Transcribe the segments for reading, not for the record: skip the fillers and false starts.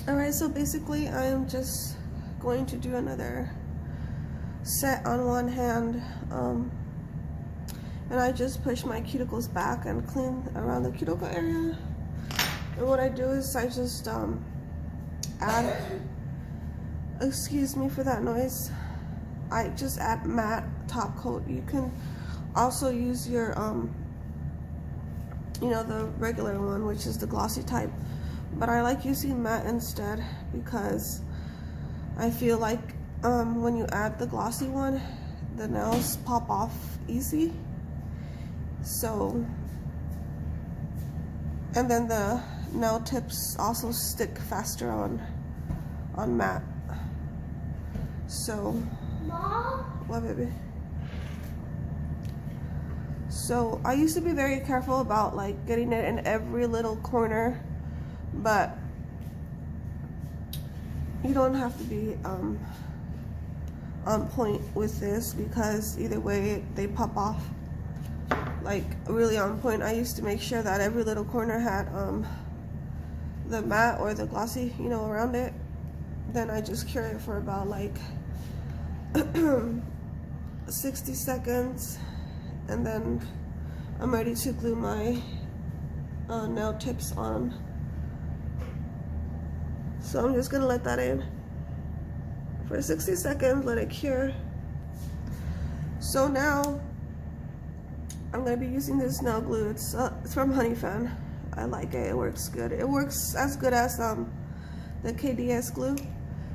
Alright, so basically I'm just going to do another set on one hand, and I just push my cuticles back and clean around the cuticle area. And what I do is I just add, excuse me for that noise, I just add matte top coat. You can also use your you know, the regular one, which is the glossy type, but I like using matte instead because I feel like when you add the glossy one, the nails pop off easy. So, and then the nail tips also stick faster on matte. So, Mom? What, baby? So I used to be very careful about like getting it in every little corner, but you don't have to be on point with this because either way they pop off like really on point. I used to make sure that every little corner had the matte or the glossy, you know, around it. Then I just cure it for about like 60 seconds, and then I'm ready to glue my nail tips on. So I'm just gonna let that in for 60 seconds, let it cure. So now I'm gonna be using this nail glue. It's from Honeyfan. I like it, it works good. It works as good as the KDS glue.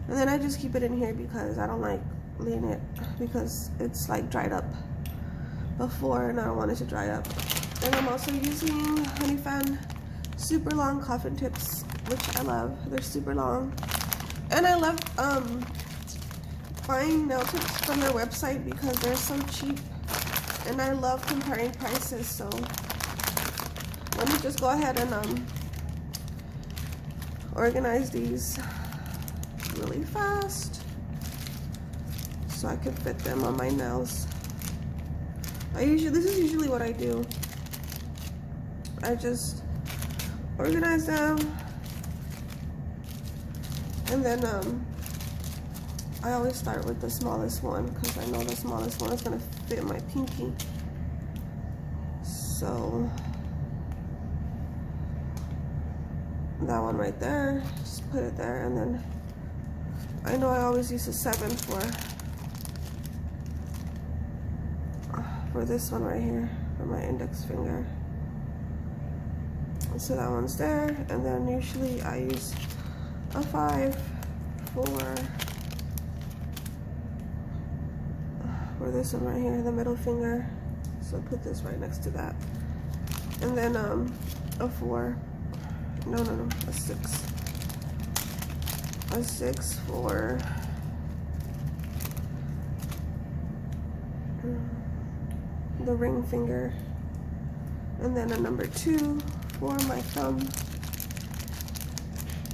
And then I just keep it in here because I don't like leaving it because it's like dried up before and I don't want it to dry up. And I'm also using Honeyfan super long coffin tips, which I love. They're super long. And I love buying nail tips from their website because they're so cheap. And I love comparing prices, so let me just go ahead and organize these really fast so I can fit them on my nails. This is usually what I do. I just organize them, and then I always start with the smallest one because I know the smallest one is gonna fit my pinky. So that one right there, just put it there, and then I know I always use a 7 for this one right here, for my index finger. So that one's there, and then usually I use a 5 for this one right here, the middle finger. So put this right next to that. And then a 4, no, a 6. A 6 for the ring finger, and then a number 2 for my thumb.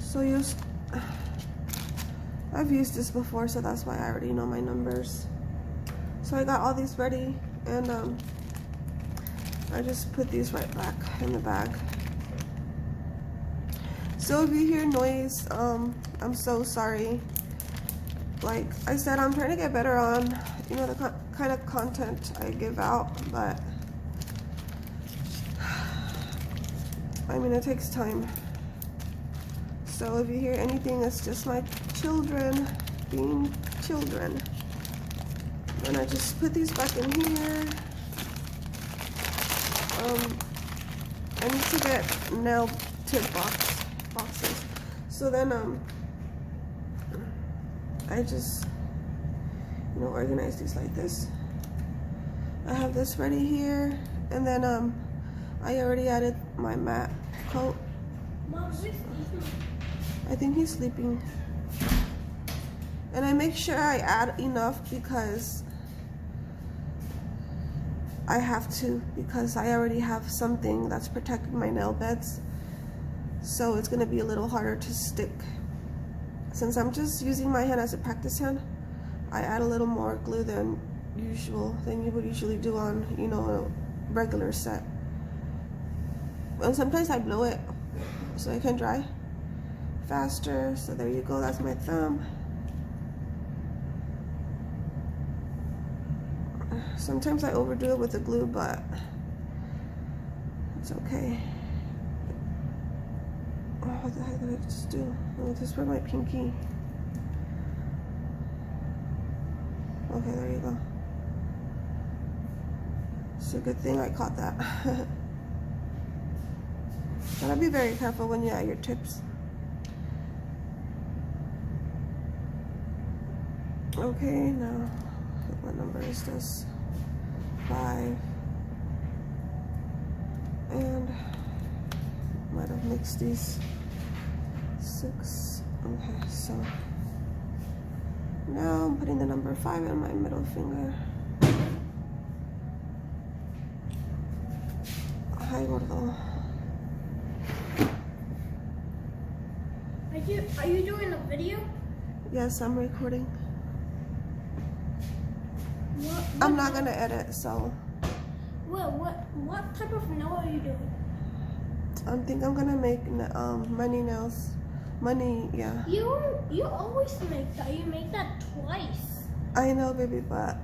So I've used this before, so that's why I already know my numbers. So I got all these ready, and I just put these right back in the bag. So if you hear noise, I'm so sorry. Like I said, I'm trying to get better on, you know, the kind of content I give out, but I mean, it takes time. So if you hear anything, it's just my children being children. And I just put these back in here. I need to get nail tip boxes. So then I just, you know, organize these like this. I have this ready here, and then I already added my matte coat. I think he's sleeping. And I make sure I add enough because I have to, because I already have something that's protecting my nail beds. So it's gonna be a little harder to stick. Since I'm just using my hand as a practice hand, I add a little more glue than usual, than you would usually do on, you know, a regular set. And sometimes I blow it so it can dry faster. So there you go, that's my thumb. Sometimes I overdo it with the glue, but it's okay. Oh, what the heck did I just do? Oh, this is for my pinky. Okay, there you go. It's a good thing I caught that. Gotta be very careful when you add your tips. Okay, now what number is this? 5. And might have mixed these. 6. Okay, so now I'm putting the number 5 in my middle finger. Hi, gordo. Are you doing a video? Yes, I'm recording. I'm not gonna edit, so. What type of nail are you doing? I think I'm gonna make money nails. Money, yeah. You always make that. You make that twice. I know, baby, but.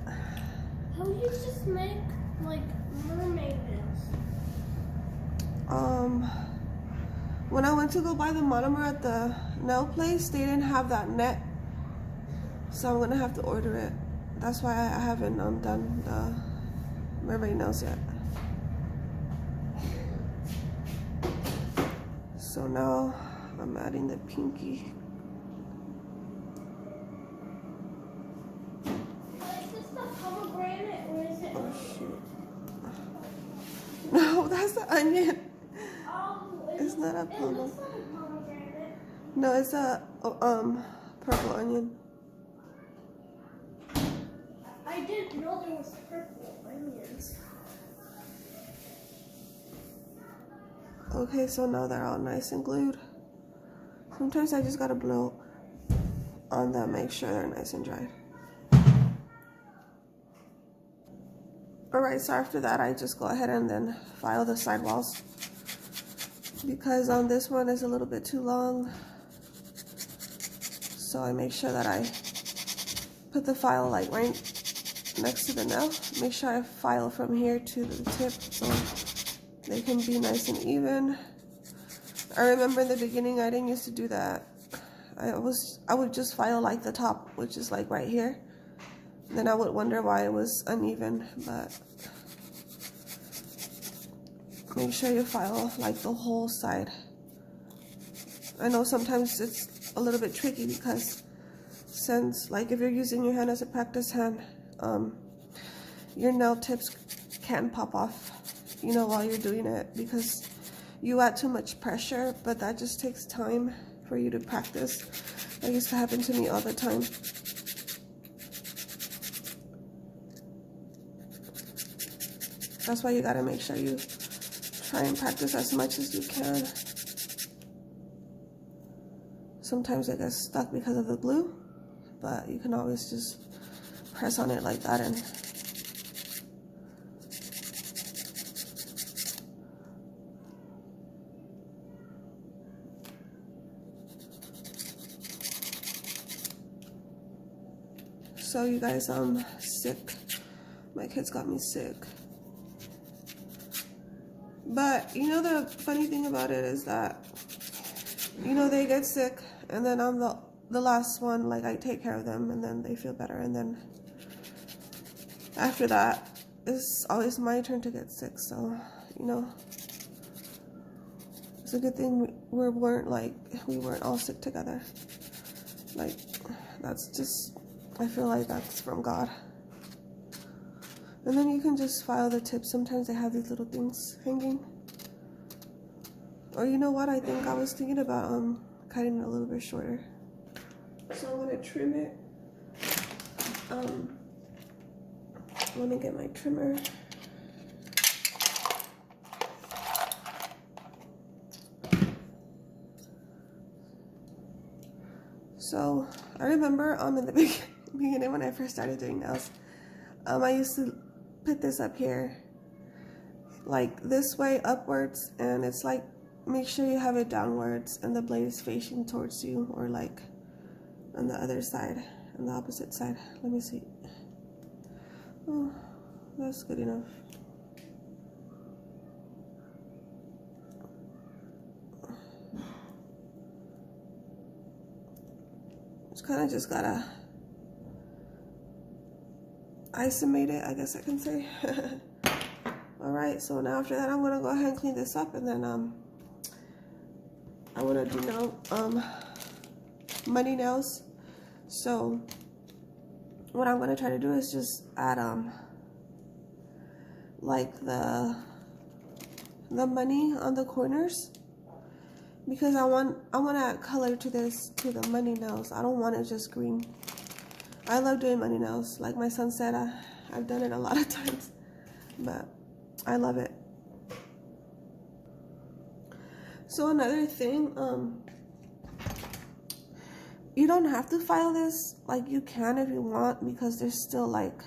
How do you just make like mermaid nails? When I went to go buy the monomer at the nail place, they didn't have that net, so I'm gonna have to order it. That's why I haven't done the mermaid nails yet. So now I'm adding the pinky. Is this the pomegranate or is it? Oh shoot! No, that's the onion. It's not a pomegranate. It looks like a pomegranate. No, it's a purple onion. I didn't know there was purple onions. Okay, so now they're all nice and glued. Sometimes I just gotta blow on them, make sure they're nice and dry. Alright, so after that I just go ahead and then file the sidewalls, because on this one is a little bit too long. So I make sure that I put the file like right next to the nail. Make sure I file from here to the tip so they can be nice and even. I remember in the beginning I didn't used to do that. I would just file like the top, which is like right here. Then I would wonder why it was uneven, but make sure you file like the whole side. I know sometimes it's a little bit tricky because since like if you're using your hand as a practice hand, your nail tips can pop off, you know, while you're doing it because you add too much pressure, but that just takes time for you to practice. That used to happen to me all the time. That's why you gotta make sure you try and practice as much as you can. Sometimes it gets stuck because of the glue, but you can always just press on it like that and so you guys, I'm sick. My kids got me sick. But you know the funny thing about it is that, you know, they get sick and then I'm the last one, like I take care of them and then they feel better, and then after that it's always my turn to get sick. So, you know, it's a good thing we weren't all sick together. Like, that's just, I feel like that's from God. And then you can just file the tips. Sometimes they have these little things hanging. Or you know what, I think I was thinking about cutting it a little bit shorter. So I'm gonna trim it. I'm gonna get my trimmer. So I remember in the beginning when I first started doing nails, I used to put this up here like this way upwards, and it's like make sure you have it downwards and the blade is facing towards you, or like on the other side, on the opposite side. Let me see. Oh, that's good enough. It's kind of just gotta isolate it, I guess I can say. Alright, so now after that I'm gonna go ahead and clean this up, and then I wanna do now money nails. So what I'm gonna try to do is just add like the money on the corners, because I want to add color to this, to the money nails. I don't want it just green. I love doing money nails. Like my son said, I've done it a lot of times, but I love it. So another thing, you don't have to file this. Like, you can if you want, because there's still like,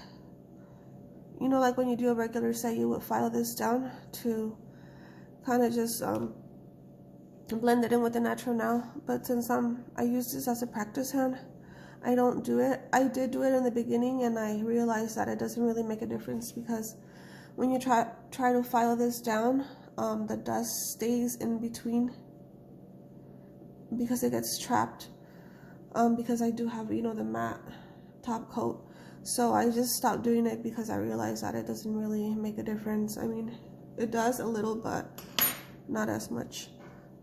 you know, like when you do a regular set, you would file this down to kind of just blend it in with the natural nail. But since I use this as a practice hand, I don't do it. I did do it in the beginning, and I realized that it doesn't really make a difference, because when you try to file this down, the dust stays in between because it gets trapped. Because I do have, you know, the matte top coat. So I just stopped doing it because I realized that it doesn't really make a difference. I mean, it does a little, but not as much.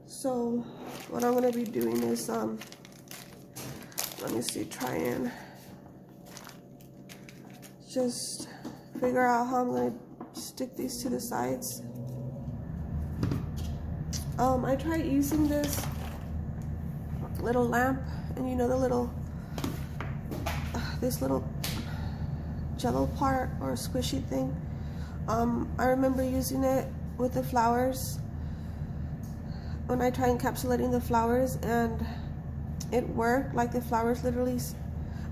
So what I'm gonna be doing is, let me see, try and just figure out how I'm gonna stick these to the sides. I tried using this little lamp, and you know the little, this little jello part or squishy thing. I remember using it with the flowers when I tried encapsulating the flowers, and it worked. Like, the flowers literally,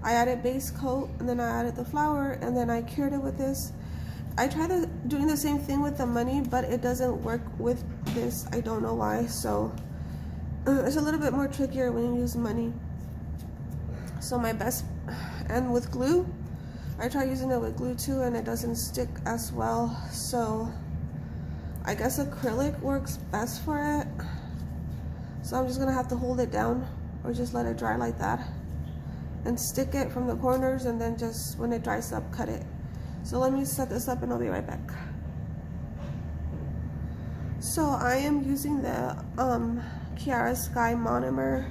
I added base coat, and then I added the flower, and then I cured it with this. I tried doing the same thing with the money, but it doesn't work with this. I don't know why. So it's a little bit more trickier when you use money. So my best, and with glue, I try using it with glue too, and it doesn't stick as well. So I guess acrylic works best for it. So I'm just gonna have to hold it down, or just let it dry like that, and stick it from the corners, and then just when it dries up, cut it. So let me set this up and I'll be right back. So I am using the Kiara Sky monomer,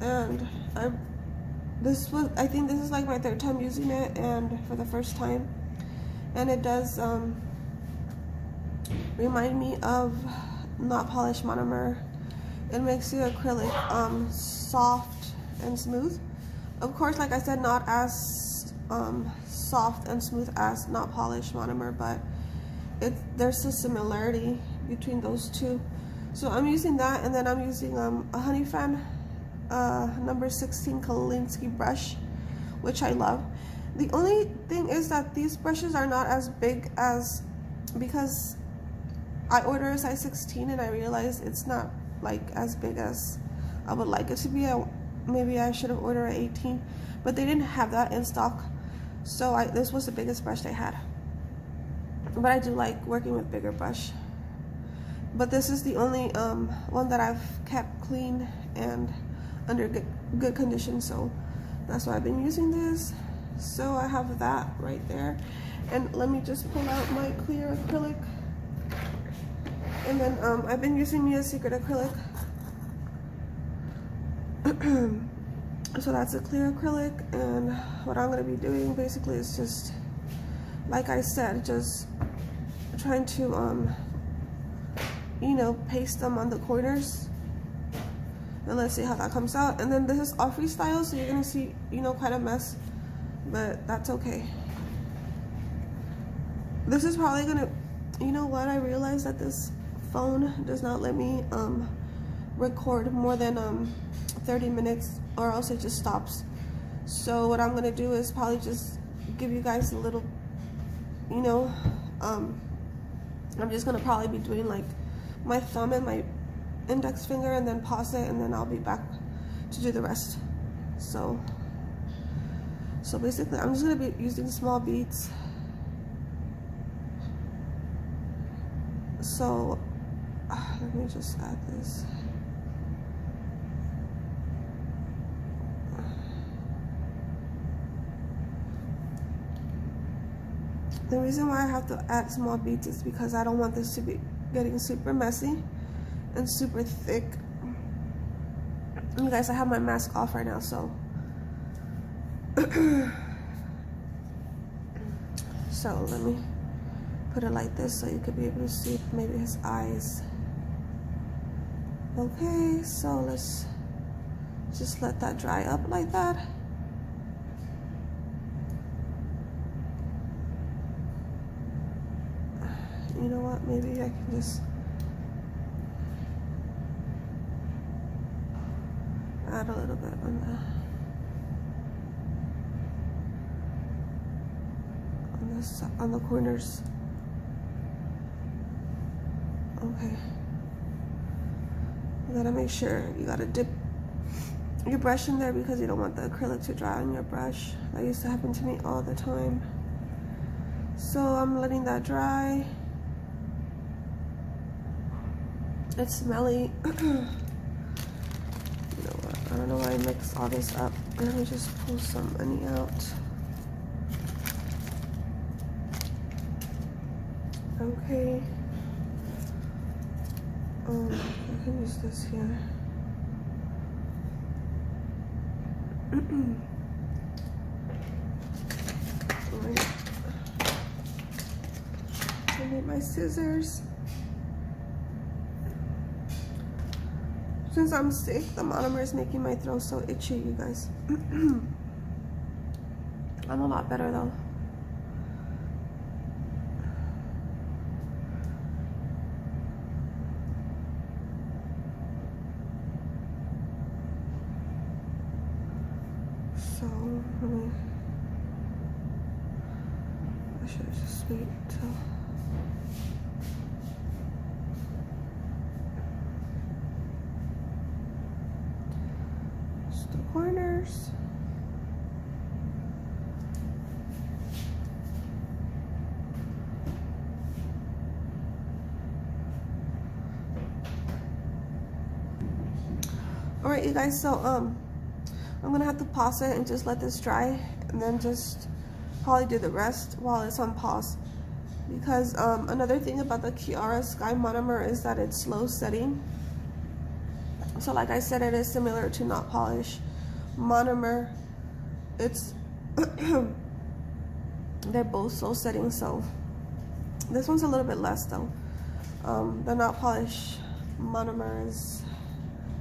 and I think this is like my third time using it, and for the first time, and it does remind me of not polished monomer. It makes the acrylic soft and smooth. Of course, like I said, not as soft and smooth as not polished monomer, but there's a similarity between those two. So I'm using that, and then I'm using a Honey Fan number 16 Kolinsky brush, which I love. The only thing is that these brushes are not as big as, because I ordered a size 16 and I realized it's not like as big as I would like it to be. Maybe I should have ordered an 18, but they didn't have that in stock. So this was the biggest brush they had. But I do like working with bigger brush. But this is the only one that I've kept clean and under good condition, so that's why I've been using this. So I have that right there, and let me just pull out my clear acrylic, and then I've been using Mia's Secret acrylic. So that's a clear acrylic, and what I'm going to be doing basically is just, like I said, just trying to you know, paste them on the corners, and let's see how that comes out. And then this is all freestyle, so you're gonna see, you know, quite a mess, but that's okay. This is probably gonna, you know what, I realized that this phone does not let me record more than 30 minutes, or else it just stops. So what I'm gonna do is probably just give you guys a little, you know, I'm just gonna probably be doing like my thumb and index finger and then pause it, and then I'll be back to do the rest. So basically I'm just gonna be using small beads. So let me just add this. The reason why I have to add small beads is because I don't want this to be getting super messy and super thick. You guys, I have my mask off right now, so so let me put it like this so you could be able to see maybe his eyes. Okay, so let's just let that dry up like that. You know what, maybe I can just add a little bit on the corners. Okay. You gotta make sure you gotta dip your brush in there because you don't want the acrylic to dry on your brush. That used to happen to me all the time. So I'm letting that dry. It's smelly. You know what? I don't know why I mixed all this up. Let me just pull some money out. Okay. I can use this here. Right. I need my scissors. Since I'm sick, the monomer is making my throat so itchy, you guys. I'm a lot better though. So, I should just wait till. Just the corners. All right, you guys. So I'm gonna have to pause it and just let this dry, and then just probably do the rest while it's on pause. Because another thing about the Kiara Sky monomer is that it's slow setting. So like I said, it is similar to Not Polish monomer. It's they're both slow setting, so this one's a little bit less though. The Not Polish monomer is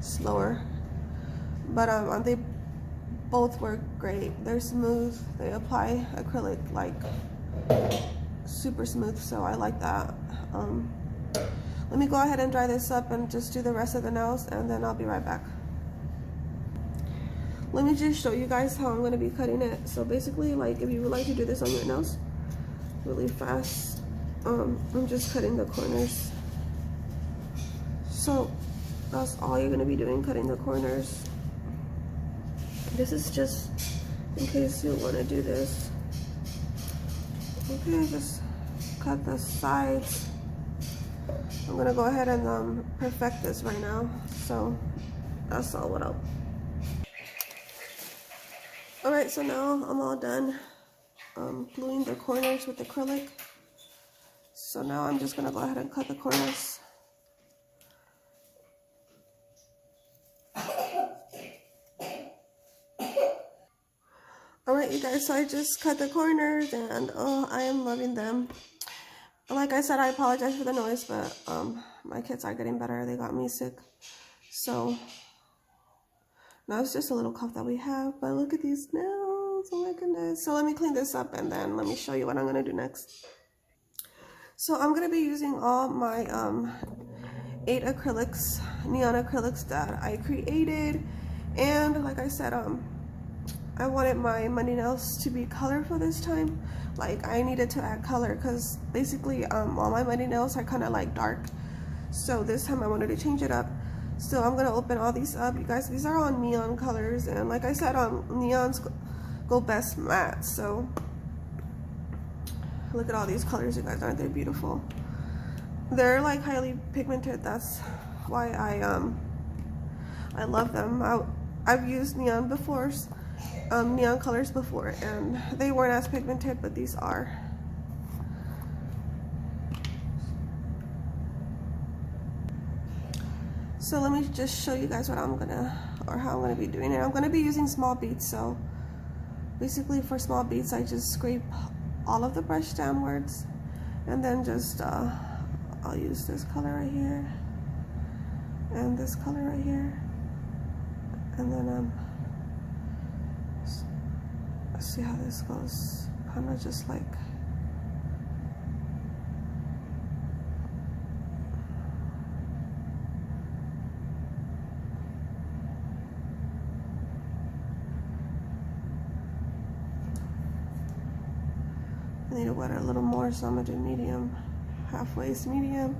slower, but they both work great. They're smooth. They apply acrylic like super smooth, so I like that. Let me go ahead and dry this up and just do the rest of the nails, and then I'll be right back. Let me just show you guys how I'm going to be cutting it. So basically, like, if you would like to do this on your nails really fast, I'm just cutting the corners. So that's all you're going to be doing, cutting the corners. This is just in case you want to do this. Okay, just cut the sides. I'm gonna go ahead and perfect this right now. So that's all what I'll. All right, so now I'm all done gluing the corners with acrylic. So now I'm just gonna go ahead and cut the corners. All right, you guys, so I just cut the corners, and oh, I am loving them. Like I said, I apologize for the noise, but my kids are getting better. They got me sick. So now it's just a little cough that we have, but look at these nails. Oh my goodness. So let me clean this up, and then let me show you what I'm going to do next. So I'm going to be using all my 8 acrylics, neon acrylics that I created. And like I said, I wanted my money nails to be colorful this time. Like, I needed to add color because basically all my money nails are kind of like dark. So this time I wanted to change it up. So I'm gonna open all these up, you guys. These are all neon colors, and like I said, neons go best matte. So look at all these colors, you guys. Aren't they beautiful? They're like highly pigmented. That's why I love them. I've used neon before, neon colors before, and they weren't as pigmented, but these are. So let me just show you guys what how I'm gonna be doing it. I'm gonna be using small beads. So basically for small beads, I just scrape all of the brush downwards, and then just I'll use this color right here and this color right here, and then see how this goes. Kind of just like. I need to wet it a little more, so I'm gonna do medium, halfway's medium.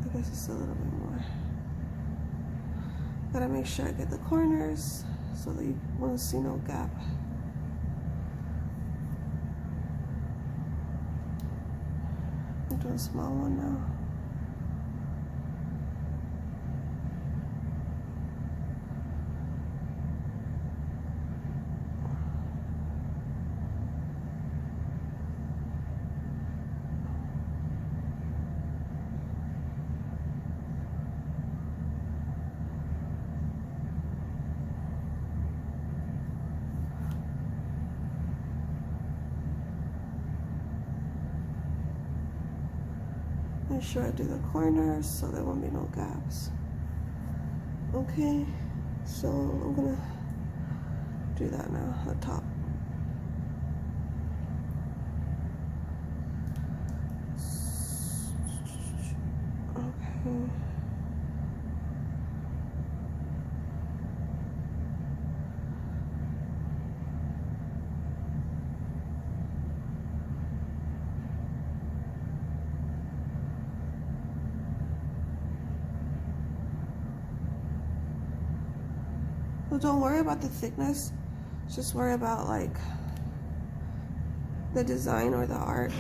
I guess it's a little bit more. Gotta make sure I get the corners so that you won't see no gap. Do a small one now. Make sure I do the corners so there won't be no gaps. Okay, so I'm gonna do that now, the top. Okay. Well, don't worry about the thickness, just worry about like the design or the art.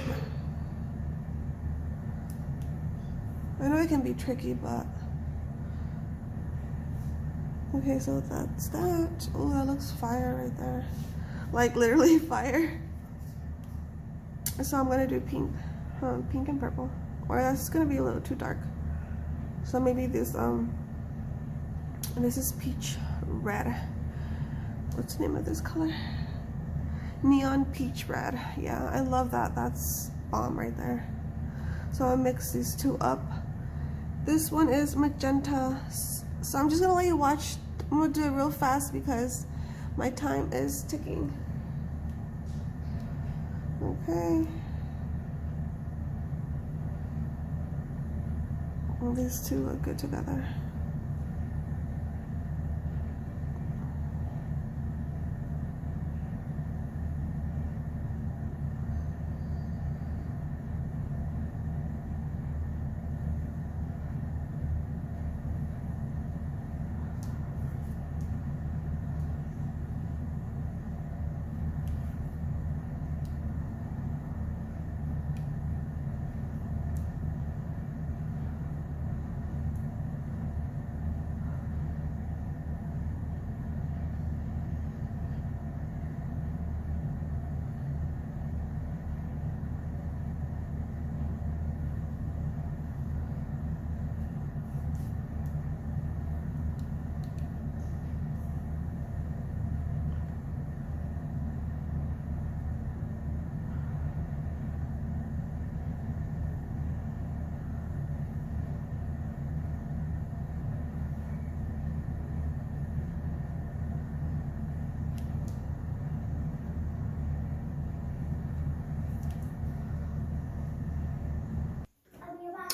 I know it can be tricky, but okay, so that's that. Oh, that looks fire right there, like literally fire. So I'm gonna do pink, pink and purple, or that's gonna be a little too dark. So maybe this this is peach red. What's the name of this color? Neon peach red. Yeah, I love that. That's bomb right there. So I'll mix these two up. This one is magenta. So I'm just gonna let you watch. I'm gonna do it real fast because my time is ticking. Okay. Well, these two look good together.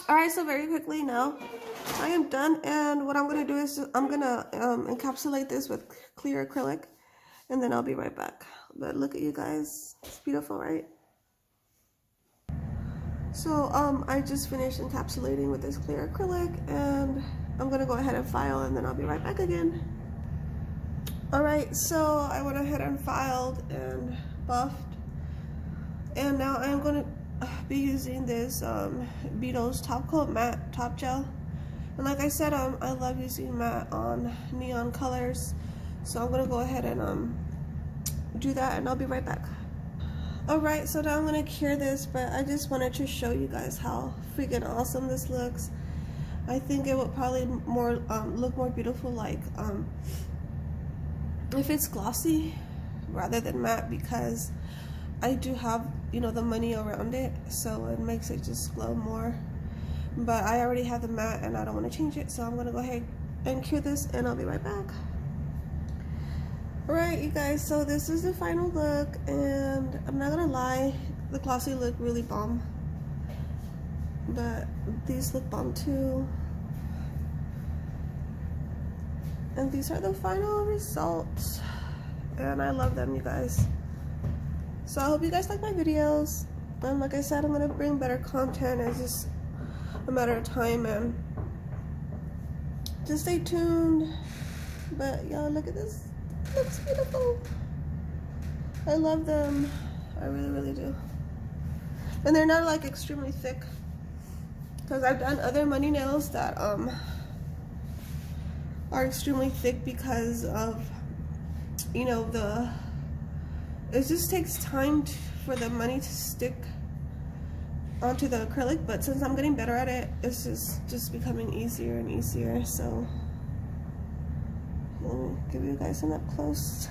All right, so very quickly now, I am done, and what I'm gonna do is I'm gonna encapsulate this with clear acrylic, and then I'll be right back. But look at you guys, it's beautiful, right? So I just finished encapsulating with this clear acrylic, and I'm gonna go ahead and file, and then I'll be right back again. Alright, so I went ahead and filed and buffed, and now I'm gonna be using this Beetle's Top Coat Matte Top Gel. And like I said, I love using matte on neon colors, so I'm gonna go ahead and do that, and I'll be right back. Alright, so now I'm gonna cure this, but I just wanted to show you guys how freaking awesome this looks. I think it would probably look more beautiful like if it's glossy rather than matte, because I do have, you know, the money around it, so it makes it just glow more. But I already have the matte and I don't want to change it, so I'm gonna go ahead and cure this, and I'll be right back. Alright, you guys, so this is the final look, and I'm not gonna lie, the glossy look really bomb, but these look bomb too. And these are the final results, and I love them, you guys. So I hope you guys like my videos, and like I said, I'm gonna bring better content. It's just a matter of time, and just stay tuned. But y'all, look at this, it looks beautiful. I love them, I really do. And they're not like extremely thick, because I've done other money nails that are extremely thick because of, you know, it just takes time for the money to stick onto the acrylic. But since I'm getting better at it, it's just becoming easier and easier. So let me give you guys an up close.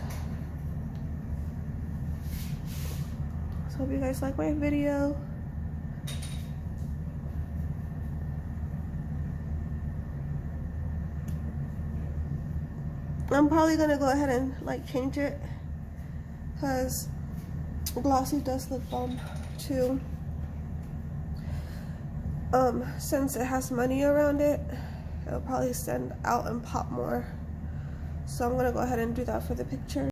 So hope you guys like my video. I'm probably gonna go ahead and like change it, because glossy does look bomb too. Since it has money around it, it'll probably stand out and pop more. So I'm gonna go ahead and do that for the picture.